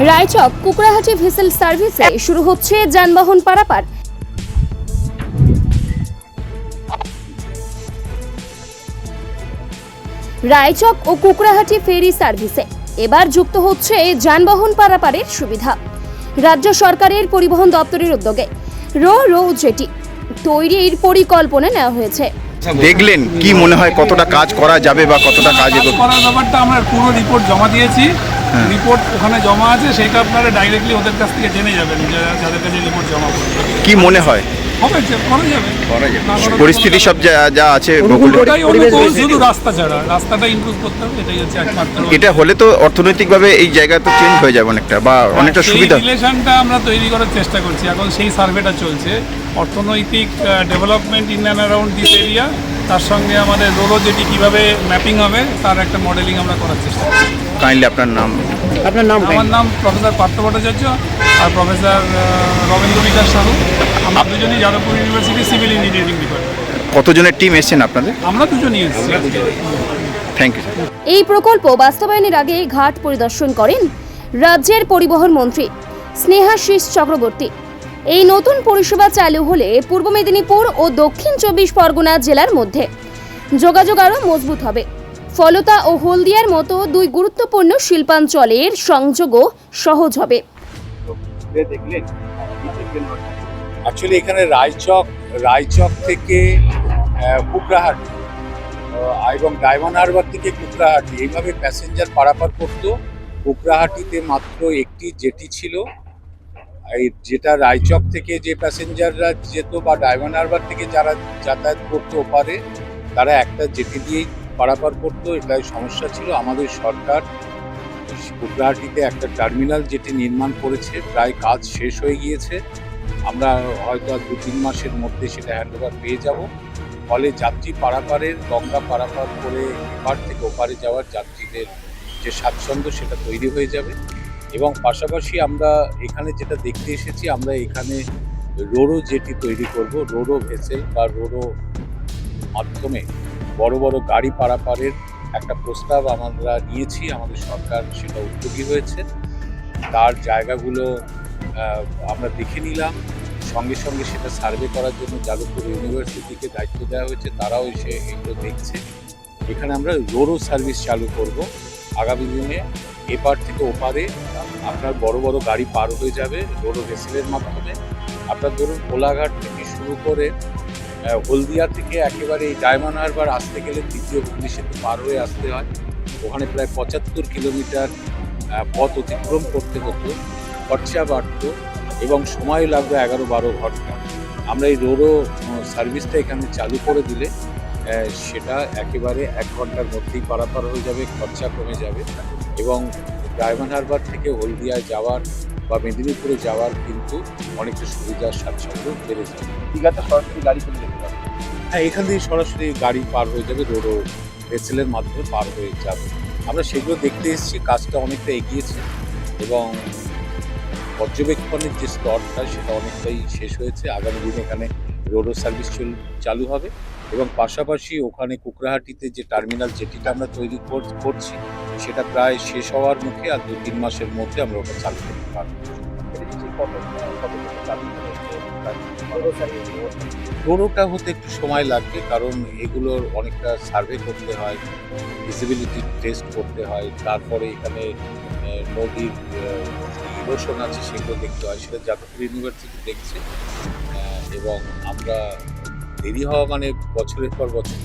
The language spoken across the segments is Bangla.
রায়চক কুকড়াহাটি ভেসেল সার্ভিসে শুরু হচ্ছে যানবাহন পারাপার। রায়চক ও কুকড়াহাটি ফেরি সার্ভিসে এবার যুক্ত হচ্ছে যানবাহন পারাপারের সুবিধা। রাজ্য সরকারের পরিবহন দপ্তরের উদ্যোগে রো জেটি তৈরির পরিকল্পনা নেওয়া হয়েছে। দেখলেন কি মনে হয় কতটা কাজ করা যাবে বা কতটা কাজ করার ব্যাপারটা আমরা পুরো রিপোর্ট জমা দিয়েছি। রিপোর্ট ওখানে জমা আছে, সেটা আপনারা ডাইরেক্টলি ওদের কাছ থেকে জেনে যাবেন যাদের কাছে রিপোর্ট জমা করবে। কি মনে হয় হবে যে করা যাবে পরিস্থিতি সব যা আছে শুধু রাস্তা ছাড়া রাস্তাটা ইমপ্রুভ করতে হবে, এটাই হচ্ছে একমাত্র। এটা হলে তো অর্থনৈতিকভাবে এই জায়গা তো চেঞ্জ হয়ে যাবে অনেকটা বা অনেকটা সুবিধা। রিলেশনটা আমরা তৈরি করার চেষ্টা করছি, এখন সেই সার্ভেটা চলছে। অর্থনৈতিক development in and around this area, তার সঙ্গে আমাদের রোডও যেটি কীভাবে ম্যাপিং হবে তার একটা মডেলিং আমরা করার চেষ্টা করছি। কাইন্ডলি আপনার নাম? আমার নাম প্রফেসর পার্থ ভট্টাচার্য আর প্রফেসর রবীন্দ্র বিকাশ সাহু। আমরা দুজনেই Jadavpur university civil engineering department. কতজনের টিম এসেছেন আপনাদের? আমরা দুজনই এসেছি। Thank you. এই প্রকল্প বাস্তবায়নের আগে ঘাট পরিদর্শন করেন রাজ্যের পরিবহন মন্ত্রী স্নেহাশিস চক্রবর্তী। এই নতুন পরিষেবা চালু হলে পূর্ব মেদিনীপুর ও দক্ষিণ 24 পরগনা জেলার মধ্যে যোগাযোগ আরও মজবুত হবে। ফলতা ও হলদিয়ার মতো দুই গুরুত্বপূর্ণ শিল্পাঞ্চলের সংযোগও সহজ হবে। অ্যাকচুয়ালি এখানে রায়চক থেকে কুকড়াহাটি এবং ডায়মন্ড হারবার থেকে কুকড়াহাটি এইভাবে প্যাসেঞ্জার পারাপার করতো। কুকড়াহাটিতে মাত্র একটি জেটি ছিল, এই যেটা রায়চক থেকে যে প্যাসেঞ্জাররা যেত বা ডায়মন্ড হারবার থেকে যারা যাতায়াত করতো ওপারে, তারা একটা জেটি দিয়েই পারাপার করতো। এটাই সমস্যা ছিল। আমাদের সরকার কুকড়াহাটিতে একটা টার্মিনাল যেটি নির্মাণ করেছে, প্রায় কাজ শেষ হয়ে গিয়েছে। আমরা হয়তো আর 2-3 মাসের মধ্যে সেটা হ্যান্ডওভার পেয়ে যাব। ফলে যাত্রী পারাপারের, গঙ্গা পারাপার করে এপার থেকে ওপারে যাওয়ার যাত্রীদের যে স্বাচ্ছন্দ্য সেটা তৈরি হয়ে যাবে। এবং পাশাপাশি আমরা এখানে যেটা দেখতে এসেছি, আমরা এখানে রোরো জেটি তৈরি করব। রোরো ভেসেল বা রোরো মাধ্যমে বড় বড় গাড়ি পারাপারের একটা প্রস্তাব আমরা নিয়েছি। আমাদের সরকার সেটা উদ্যোগী হয়েছে। তার জায়গাগুলো আমরা দেখে নিলাম। সঙ্গে সঙ্গে সেটা সার্ভে করার জন্য যাদবপুর ইউনিভার্সিটিকে দায়িত্ব দেওয়া হয়েছে, তারাও এসে এগুলো দেখছে। এখানে আমরা রোরো সার্ভিস চালু করব। আগামী দিনে এপার থেকে ওপারে আপনার বড় বড় গাড়ি পার হয়ে যাবে রোরো ভেসেলের মাধ্যমে। আপনার ধরুন কোলাঘাট থেকে শুরু করে হলদিয়া থেকে একেবারে এই ডায়মন্ড হারবার আসতে গেলে দ্বিতীয় হুগলি সেতু পার হয়ে আসতে হয়। ওখানে প্রায় 75 কিলোমিটার পথ অতিক্রম করতে হতো, খরচা বাড়তো এবং সময় লাগবে 11-12 ঘন্টা। আমরা এই রোরো সার্ভিসটা এখানে চালু করে দিলে সেটা একেবারে 1 ঘন্টার মধ্যেই পারাপার হয়ে যাবে, খরচা কমে যাবে এবং ডায়মন্ড হারবার থেকে হলদিয়ায় যাওয়ার বা মেদিনীপুরে যাওয়ার কিন্তু অনেকটা সুবিধার স্বাচ্ছন্দ্য বেড়ে যাবে। দীঘাতে সরাসরি গাড়ি চলে যেতে পারবে। হ্যাঁ, এখান থেকে সরাসরি গাড়ি পার হয়ে যাবে, রোরো ভেসেলের মাধ্যমে পার হয়ে যাবে। আমরা সেগুলো দেখতে এসেছি, কাজটা অনেকটা এগিয়েছে এবং পর্যবেক্ষণের যে স্তরটা সেটা অনেকটাই শেষ হয়েছে। আগামী দিনে এখানে রোরো সার্ভিস চালু হবে এবং পাশাপাশি ওখানে কুকড়াহাটিতে যে টার্মিনাল জেটিটা আমরা তৈরি করছি সেটা প্রায় শেষ হওয়ার মুখে। আর 2-3 মাসের মধ্যে আমরা ওটা চালু করতে পারবো। রোরোটা হতে একটু সময় লাগবে, কারণ এগুলোর অনেকটা সার্ভে করতে হয়, ভিজিবিলিটি টেস্ট করতে হয়, তারপরে এখানে নদীর ইরোশন আছে সেগুলো দেখতে হয়। সেটা যাদবপুর ইউনিভার্সিটি দেখছে এবং আমরা দেরি হওয়া মানে বছরের পর বছর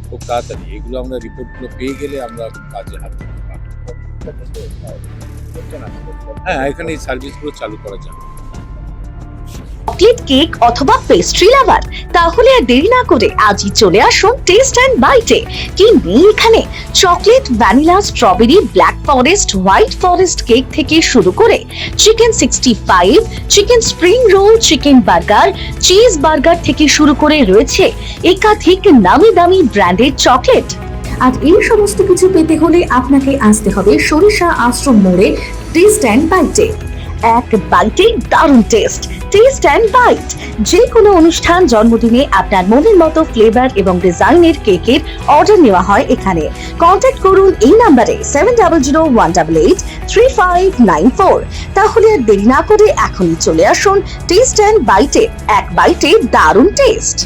খুব তাড়াতাড়ি এগুলো আমরা রিপোর্টগুলো পেয়ে গেলে আমরা কাজে হাত দিতে পারবো। হ্যাঁ, এখানে এই সার্ভিসগুলো চালু করা যাবে। চকলেট কেক অথবা পেস্ট্রি লাভার, তাহলে আর দেরি না করে আজই চলে আসুন টেস্ট অ্যান্ড বাইটে। কি নেই এখানে! Chocolate, vanilla, strawberry, black forest, white forest cake থেকে শুরু করে chicken 65, chicken spring roll, chicken burger, cheese burger থেকে শুরু করে রয়েছে একাধিক নামি দামি ব্র্যান্ডের চকলেট। আর এই সমস্ত কিছু পেতে হলে আপনাকে আসতে হবে সরিষা আশ্রম মোড়ে টেস্ট অ্যান্ড বাইটে। এক বাইটে দারুণ টেস্ট, টেস্ট অ্যান্ড বাইট। যে কোনো অনুষ্ঠান, জন্মদিনে আপনার মনের মতো ফ্লেভার এবং ডিজাইনের কেকের অর্ডার নেওয়া হয় এখানে। কন্ট্যাক্ট করুন এই নাম্বারে 7001883594। তাহলে আর দেরি না করে এখনই চলে আসুন টেস্ট অ্যান্ড বাইটে। এক বাইটে দারুণ টেস্ট।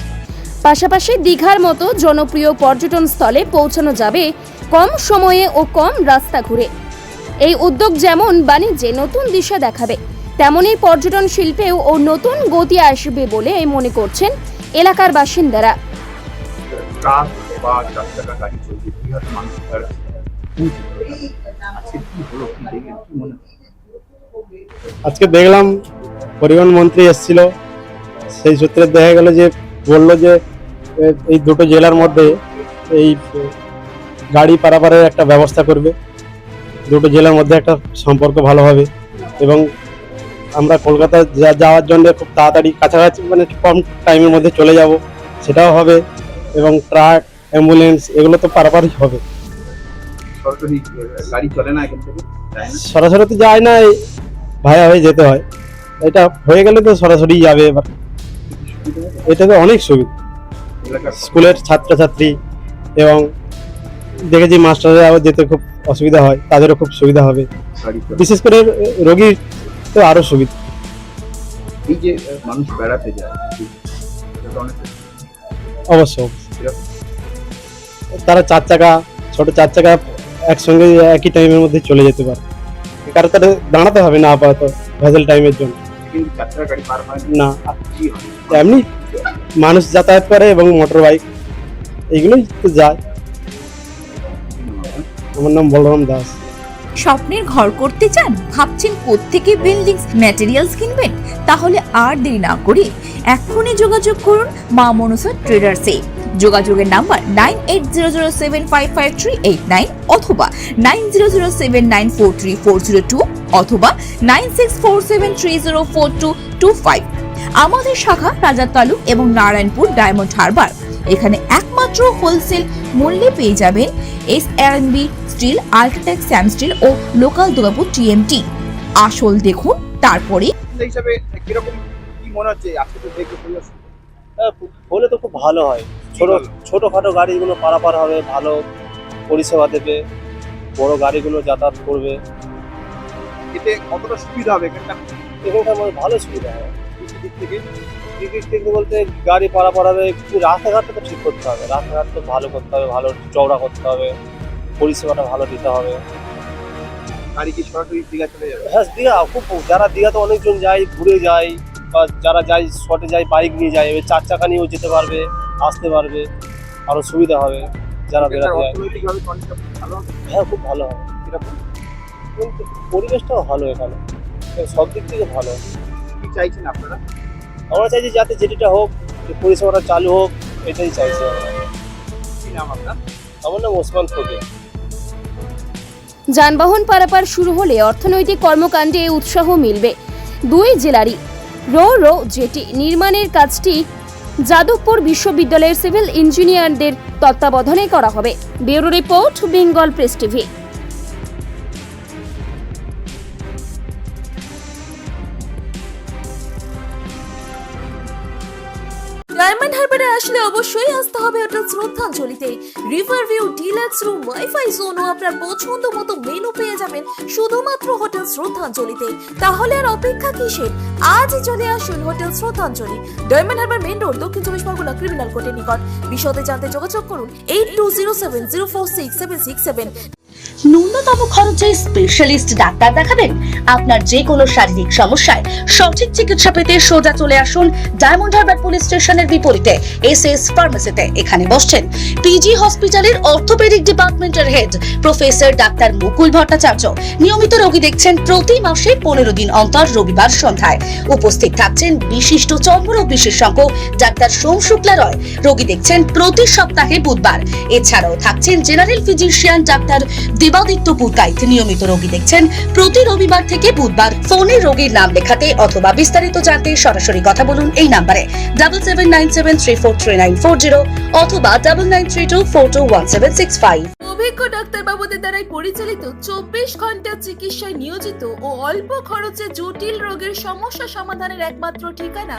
পাশাপাশি দীঘার মতো জনপ্রিয় পর্যটন স্থলে পৌঁছানো যাবে কম সময়ে ও কম রাস্তা ঘুরে। এই উদ্যোগ যেমন বাণিজ্যে নতুন দিশা দেখাবে, তেমনই পর্যটন শিল্পেও ও নতুন গতি আসবে বলে মনে করছেন এলাকার বাসিন্দারা। ট্রাক বা 4 চাকা গাড়ি চলছে, কি হারে মানুষ তারা আজকে কি হলো, কি দেখলেন, কি মনে হয়? আজকে দেখলাম পরিবহন মন্ত্রী এসেছিল, সেই সূত্রে দেখা গেল যে বললো যে এই দুটো জেলার মধ্যে এই গাড়ি পারাপারের একটা ব্যবস্থা করবে, দুটো জেলার মধ্যে একটা সম্পর্ক ভালো হবে এবং আমরা কলকাতা যাওয়ার জন্য খুব তাড়াতাড়ি কাছাকাছি মানে কম টাইমের মধ্যে চলে যাব, সেটাও হবে এবং ট্রাক অ্যাম্বুলেন্স এগুলো তো পারাপারই হবে। সরাসরি গাড়ি চলে না এখান থেকে, যায় না? সরাসরি তো যায় না, ভায়া হয়ে যেতে হয়। এটা হয়ে গেলে তো সরাসরি যাবে। এবার এটা তো অনেক সুবিধা, এলাকার স্কুলের ছাত্রছাত্রী এবং দেখেছি মাস্টাররা যেতে খুব অসুবিধা হয়, তাদেরও খুব সুবিধা হবে, গাড়ি চলে। বিশেষ করে রোগীর তো আরো সুবিধা। এই যে মানুষ বেড়াতে যায়, এটা তো অনেক অবশ্য তারা 4 চাকা, ছোট 4 চাকা একসঙ্গে একই টাইমের মধ্যে চলে যেতে পারে, কারণ তাদের দাঁড়াতে হবে না আপাতত ভেজেল টাইমের জন্য। কিন্তু 4 চাকা গাড়ি পার হয় না, আর কি হয়? এমনি মানুষ যাতায়াত করে এবং মোটর বাইক এইগুলোই তো যায়। আমার নাম বলরাম দাস। স্বপ্নের ঘর করতে চান, ভাবছেন কোত্থেকে বিল্ডিংস ম্যাটেরিয়ালস কিনবেন? তাহলে আর দেরি না করে এক্ষুনি যোগাযোগ করুন মা মনসা ট্রেডার্সে। যোগাযোগের নাম্বার 9800755389 অথবা 9007943402 অথবা 9647304225। আমাদের শাখা রাজা তালুক এবং নারায়ণপুর ডায়মন্ড হারবার। এখানে একমাত্র হোলসেল মূল্যে পেয়ে যাবেন SRNB steel, UltraTech Shyam steel ও লোকাল দুর্গাপুর TMT। আসল দেখুন, তারপরে সেই হিসাবে কিরকম কি মনে হচ্ছে আজকে তো দেখে পরিদর্শন? হলে তো খুব ভালো হয়, ছোটখাটো গাড়িগুলো পারাপার হবে, ভালো পরিষেবা দেবে, বড় গাড়িগুলো যাতায়াত করবে, এতে কতটা সুবিধা হবে এখানটা এখানকার মধ্যে ভালো সুবিধা হয়। দিক থেকে? দিক থেকে বলতে গাড়ি পারাপার হবে, কিন্তু রাস্তাঘাটটা তো ঠিক করতে হবে, রাস্তাঘাট তো ভালো করতে হবে, ভালো চওড়া করতে হবে, পরিষেবাটা ভালো দিতে হবে। গাড়ি কি সরাসরি দীঘা চলে যাবে? হ্যাঁ, দীঘা খুব, যারা দীঘাতে অনেকজন যায়, ঘুরে যায়, বা যারা যায় শর্টে যায় বাইক নিয়ে যায়, এবার 4 চাকা নিয়েও যেতে পারবে, আসতে পারবে, আরো সুবিধা হবে যারা বেড়াতে যায়। অর্থনৈতিকভাবে তো অনেকটা ভালো হবে। হ্যাঁ, খুব ভালো হবে, কিরকম কিন্তু পরিবেশটাও ভালো এখানে, সব দিক থেকে ভালো। কি চাইছেন আপনারা? আমরা চাইছি যাতে যেটা হোক, যে পরিষেবাটা চালু হোক, এটাই চাইছি আমরা। কি নাম আপনার? আমার নাম ওসমান ফকির। যানবাহন পারাপার শুরু হলে অর্থনৈতিক কর্মকাণ্ডে উৎসাহ মিলবে। 2 জেলারই রো জেটি নির্মাণের কাজটি যাদবপুর বিশ্ববিদ্যালয়ের সিভিল ইঞ্জিনিয়ারদের তত্ত্বাবধানে করা হবে। Bureau report, Bengal press TV. ডায়মন্ড হারবারে আসলে অবশ্যই আসতে হবে হোটেল শ্রদ্ধাঞ্জলিতে। River view, deluxe room, wifi zone ও আপনার পছন্দ মতো মেনু পেয়ে যাবেন শুধুমাত্র হোটেল শ্রদ্ধাঞ্জলিতে। তাহলে আর অপেক্ষা কিসের? আজই চলে আসুন হোটেল শ্রদ্ধাঞ্জলি, ডায়মন্ড হারবার মেইন রোড, দক্ষিণ 24 পরগনা, ক্রিমিনাল কোর্টের নিকট। বিশদে জানতে যোগাযোগ করুন 8207046767। ন্যূনতম খরচে স্পেশালিস্ট ডাক্তার দেখাবেন? আপনার যে কোনো শারীরিক সমস্যায় সঠিক চিকিৎসা পেতে সোজা চলে আসুন ডায়মন্ড হারবার পুলিশ স্টেশনের বিপরীতে SS ফার্মেসিতে। এখানে বসছেন PG হসপিটালের অর্থোপেডিক ডিপার্টমেন্টের হেড প্রফেসর ডাক্তার মুকুল ভট্টাচার্য। নিয়মিত রোগী দেখছেন প্রতি মাসে 15 দিন অন্তর রবিবার সন্ধ্যায়। উপস্থিত থাকছেন বিশিষ্ট চর্মরোগ বিশেষজ্ঞ ডাক্তার সোম শুক্লা রয়। রোগী দেখছেন প্রতি সপ্তাহে বুধবার। এছাড়াও থাকছেন general physician doctor Debaditya Purkait. নিয়মিত রোগী দেখছেন প্রতি রবিবার থেকে বুধবার। ফোনে রোগীর নাম লেখাতে অথবা বিস্তারিত জানতে সরাসরি কথা বলুন এই নম্বরে 7797343940 অথবা 9932421765। অভিজ্ঞ ডাক্তারবাবুদের দ্বারাই পরিচালিত 24 ঘন্টা চিকিৎসায় নিয়োজিত ও অল্প খরচে জটিল রোগের সমস্যা সমাধানের একমাত্র ঠিকানা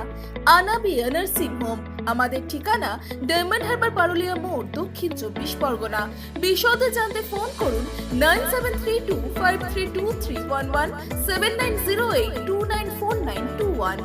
আনাবিয়া নার্সিং হোম। আমাদের ঠিকানা ডায়মন্ড হারবার পারুলিয়া মোড়, দক্ষিণ 24 পরগনা। বিশদে জানতে ফোন করুন 9732532311 7908294921।